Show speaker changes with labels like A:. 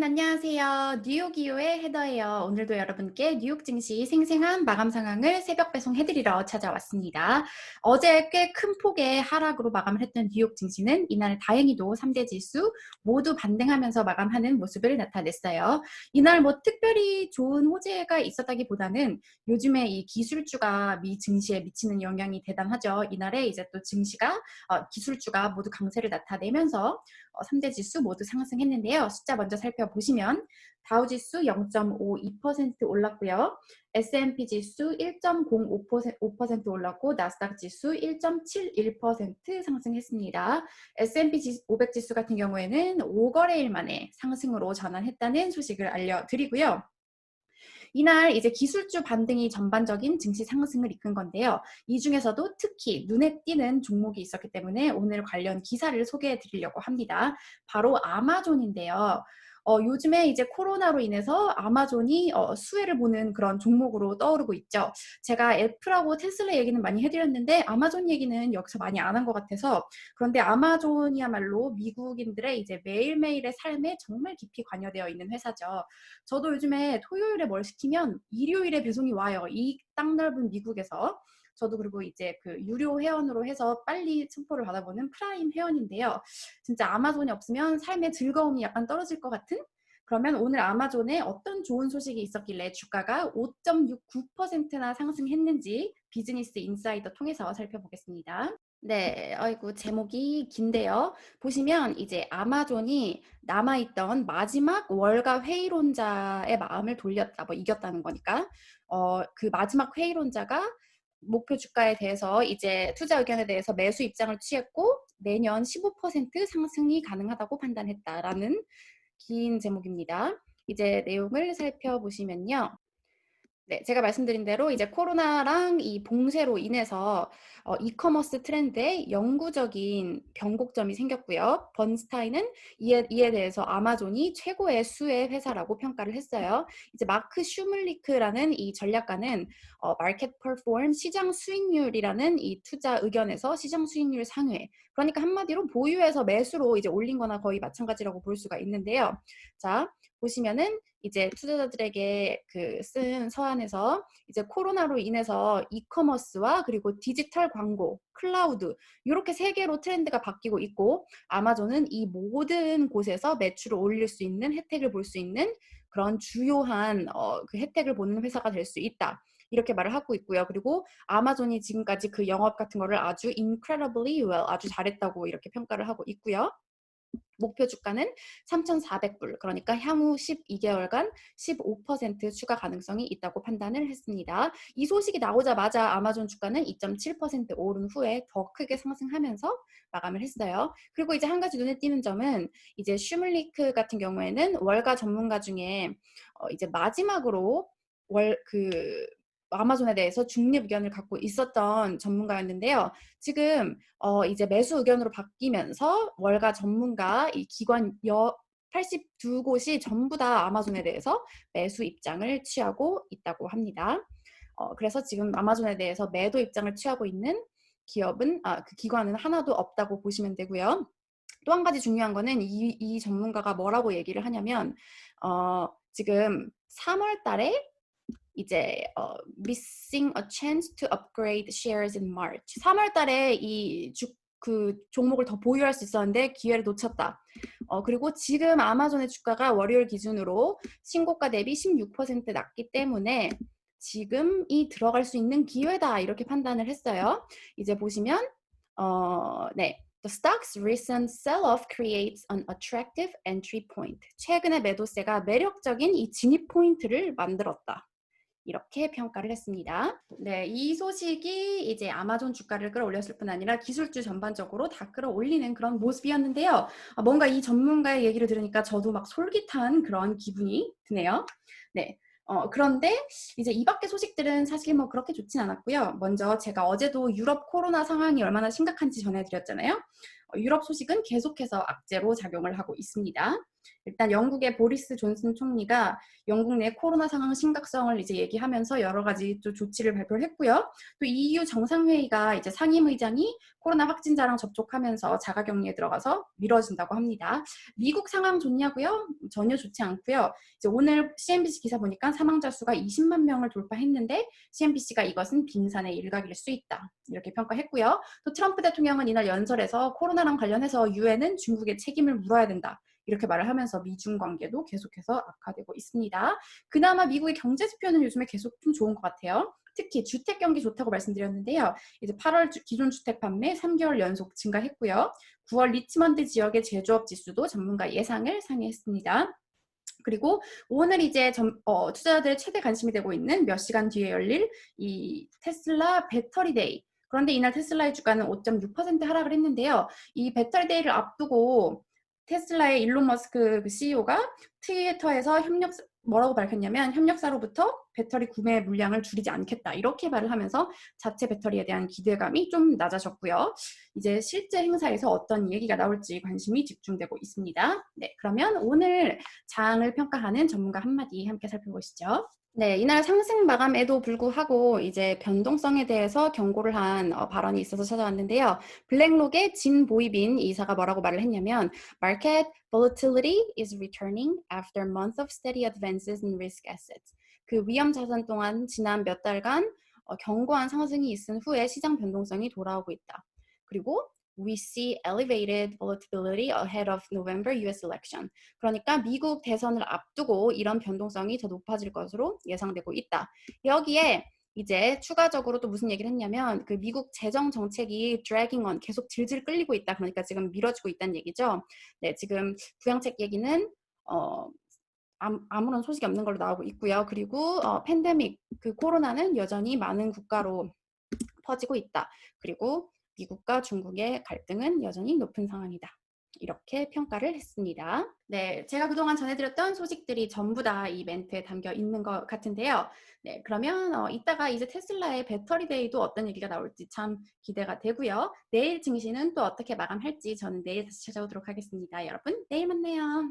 A: 여러분 안녕하세요. 뉴욕 이후의 헤더예요. 오늘도 여러분께 뉴욕 증시 생생한 마감 상황을 새벽 배송해드리러 찾아왔습니다. 어제 꽤 큰 폭의 하락으로 마감을 했던 뉴욕 증시는 이날 다행히도 3대 지수 모두 반등하면서 마감하는 모습을 나타냈어요. 이날 뭐 특별히 좋은 호재가 있었다기보다는 요즘에 이 기술주가 미 증시에 미치는 영향이 대단하죠. 이날에 이제 또 증시가 기술주가 모두 강세를 나타내면서 3대 지수 모두 상승했는데요. 숫자 먼저 살펴보시면 다우지수 0.52% 올랐고요. S&P 지수 1.05% 올랐고 나스닥 지수 1.71% 상승했습니다. S&P 500 지수 같은 경우에는 5거래일 만에 상승으로 전환했다는 소식을 알려드리고요. 이날 이제 기술주 반등이 전반적인 증시 상승을 이끈 건데요. 이 중에서도 특히 눈에 띄는 종목이 있었기 때문에 오늘 관련 기사를 소개해 드리려고 합니다. 바로 아마존인데요. 요즘에 이제 코로나로 인해서 아마존이 수혜를 보는 그런 종목으로 떠오르고 있죠. 제가 애플하고 테슬라 얘기는 많이 해드렸는데 아마존 얘기는 여기서 많이 안 한 것 같아서, 그런데 아마존이야말로 미국인들의 이제 매일매일의 삶에 정말 깊이 관여되어 있는 회사죠. 저도 요즘에 토요일에 뭘 시키면 일요일에 배송이 와요. 이 땅 넓은 미국에서. 저도 그리고 이제 그 유료 회원으로 해서 빨리 첨포를 받아보는 프라임 회원인데요. 진짜 아마존이 없으면 삶의 즐거움이 약간 떨어질 것 같은? 그러면 오늘 아마존에 어떤 좋은 소식이 있었길래 주가가 5.69%나 상승했는지 비즈니스 인사이더 통해서 살펴보겠습니다. 네, 아이고, 제목이 긴데요. 보시면 이제 아마존이 남아있던 마지막 월가 회의론자의 마음을 돌렸다, 뭐 이겼다는 거니까. 그 마지막 회의론자가 목표 주가에 대해서 이제 투자 의견에 대해서 매수 입장을 취했고 내년 15% 상승이 가능하다고 판단했다라는 긴 제목입니다. 이제 내용을 살펴보시면요. 네, 제가 말씀드린 대로 이제 코로나랑 이 봉쇄로 인해서 이커머스 트렌드에 영구적인 변곡점이 생겼고요. 번스타인은 이에 대해서 아마존이 최고의 수혜 회사라고 평가를 했어요. 이제 마크 슈물리크라는 이 전략가는 마켓 퍼폼 시장 수익률이라는 이 투자 의견에서 시장 수익률 상회. 그러니까 한마디로 보유해서 매수로 이제 올린 거나 거의 마찬가지라고 볼 수가 있는데요. 자, 보시면은 이제 투자자들에게 그 쓴 서한에서 이제 코로나로 인해서 이커머스와 그리고 디지털 광고, 클라우드 이렇게 세 개로 트렌드가 바뀌고 있고 아마존은 이 모든 곳에서 매출을 올릴 수 있는 혜택을 볼 수 있는 그런 주요한 그 혜택을 보는 회사가 될 수 있다. 이렇게 말을 하고 있고요. 그리고 아마존이 지금까지 그 영업 같은 거를 아주 incredibly well, 아주 잘했다고 이렇게 평가를 하고 있고요. 목표 주가는 3,400불, 그러니까 향후 12개월간 15% 추가 가능성이 있다고 판단을 했습니다. 이 소식이 나오자마자 아마존 주가는 2.7% 오른 후에 더 크게 상승하면서 마감을 했어요. 그리고 이제 한 가지 눈에 띄는 점은 이제 슈물리크 같은 경우에는 월가 전문가 중에 이제 마지막으로 그 아마존에 대해서 중립 의견을 갖고 있었던 전문가였는데요. 지금 이제 매수 의견으로 바뀌면서 월가 전문가 이 기관 82곳이 전부 다 아마존에 대해서 매수 입장을 취하고 있다고 합니다. 그래서 지금 아마존에 대해서 매도 입장을 취하고 있는 그 기관은 하나도 없다고 보시면 되고요. 또 한 가지 중요한 거는 이 전문가가 뭐라고 얘기를 하냐면 지금 3월 달에 이제 missing a chance to upgrade shares in March. 3월 달에 그 종목을 더 보유할 수 있었는데 기회를 놓쳤다. 그리고 지금 아마존의 주가가 월요일 기준으로 신고가 대비 16% 낮기 때문에 지금이 들어갈 수 있는 기회다 이렇게 판단을 했어요. 이제 보시면 네. The stock's recent sell-off creates an attractive entry point. 최근의 매도세가 매력적인 이 진입 포인트를 만들었다. 이렇게 평가를 했습니다. 네, 이 소식이 이제 아마존 주가를 끌어올렸을 뿐 아니라 기술주 전반적으로 다 끌어올리는 그런 모습이었는데요. 뭔가 이 전문가의 얘기를 들으니까 저도 막 솔깃한 그런 기분이 드네요. 네. 그런데 이제 이 밖의 소식들은 사실 뭐 그렇게 좋진 않았고요. 먼저 제가 어제도 유럽 코로나 상황이 얼마나 심각한지 전해드렸잖아요. 유럽 소식은 계속해서 악재로 작용을 하고 있습니다. 일단 영국의 보리스 존슨 총리가 영국 내 코로나 상황 심각성을 이제 얘기하면서 여러 가지 또 조치를 발표를 했고요. 또 EU 정상회의가 이제 상임의장이 코로나 확진자랑 접촉하면서 자가격리에 들어가서 미뤄진다고 합니다. 미국 상황 좋냐고요? 전혀 좋지 않고요. 이제 오늘 CNBC 기사 보니까 사망자 수가 20만 명을 돌파했는데 CNBC가 이것은 빙산의 일각일 수 있다. 이렇게 평가했고요. 또 트럼프 대통령은 이날 연설에서 코로나랑 관련해서 유엔은 중국의 책임을 물어야 된다. 이렇게 말을 하면서 미중 관계도 계속해서 악화되고 있습니다. 그나마 미국의 경제 지표는 요즘에 계속 좀 좋은 것 같아요. 특히 주택 경기 좋다고 말씀드렸는데요. 이제 8월 기존 주택 판매 3개월 연속 증가했고요. 9월 리치먼드 지역의 제조업 지수도 전문가 예상을 상회했습니다. 그리고 오늘 이제 투자자들의 최대 관심이 되고 있는 몇 시간 뒤에 열릴 이 테슬라 배터리 데이. 그런데 이날 테슬라의 주가는 5.6% 하락을 했는데요. 이 배터리 데이를 앞두고 테슬라의 일론 머스크 그 CEO가 트위터에서 뭐라고 밝혔냐면 협력사로부터 배터리 구매 물량을 줄이지 않겠다 이렇게 말을 하면서 자체 배터리에 대한 기대감이 좀 낮아졌고요. 이제 실제 행사에서 어떤 얘기가 나올지 관심이 집중되고 있습니다. 네, 그러면 오늘 장을 평가하는 전문가 한마디 함께 살펴보시죠. 네, 이날 상승 마감에도 불구하고 이제 변동성에 대해서 경고를 한 발언이 있어서 찾아왔는데요. 블랙록의 진 보이빈 이사가 뭐라고 말을 했냐면 Market volatility is returning after months of steady advances in risk assets. 그 위험 자산 동안 지난 몇 달간 견고한 상승이 있은 후에 시장 변동성이 돌아오고 있다. 그리고 We see elevated volatility ahead of November US election. 그러니까 미국 대선을 앞두고 이런 변동성이 더 높아질 것으로 예상되고 있다. 여기에 이제 추가적으로 또 무슨 얘기를 했냐면 그 미국 재정 정책이 dragging on 계속 질질 끌리고 있다. 그러니까 지금 미뤄지고 있다는 얘기죠. 네, 지금 부양책 얘기는 아무런 소식이 없는 걸로 나오고 있고요. 그리고 팬데믹 그 코로나는 여전히 많은 국가로 퍼지고 있다. 그리고 미국과 중국의 갈등은 여전히 높은 상황이다. 이렇게 평가를 했습니다. 네, 제가 그동안 전해드렸던 소식들이 전부 다 이 멘트에 담겨 있는 것 같은데요. 네, 그러면 이따가 이제 테슬라의 배터리 데이도 어떤 얘기가 나올지 참 기대가 되고요. 내일 증시는 또 어떻게 마감할지 저는 내일 다시 찾아오도록 하겠습니다. 여러분, 내일 만나요.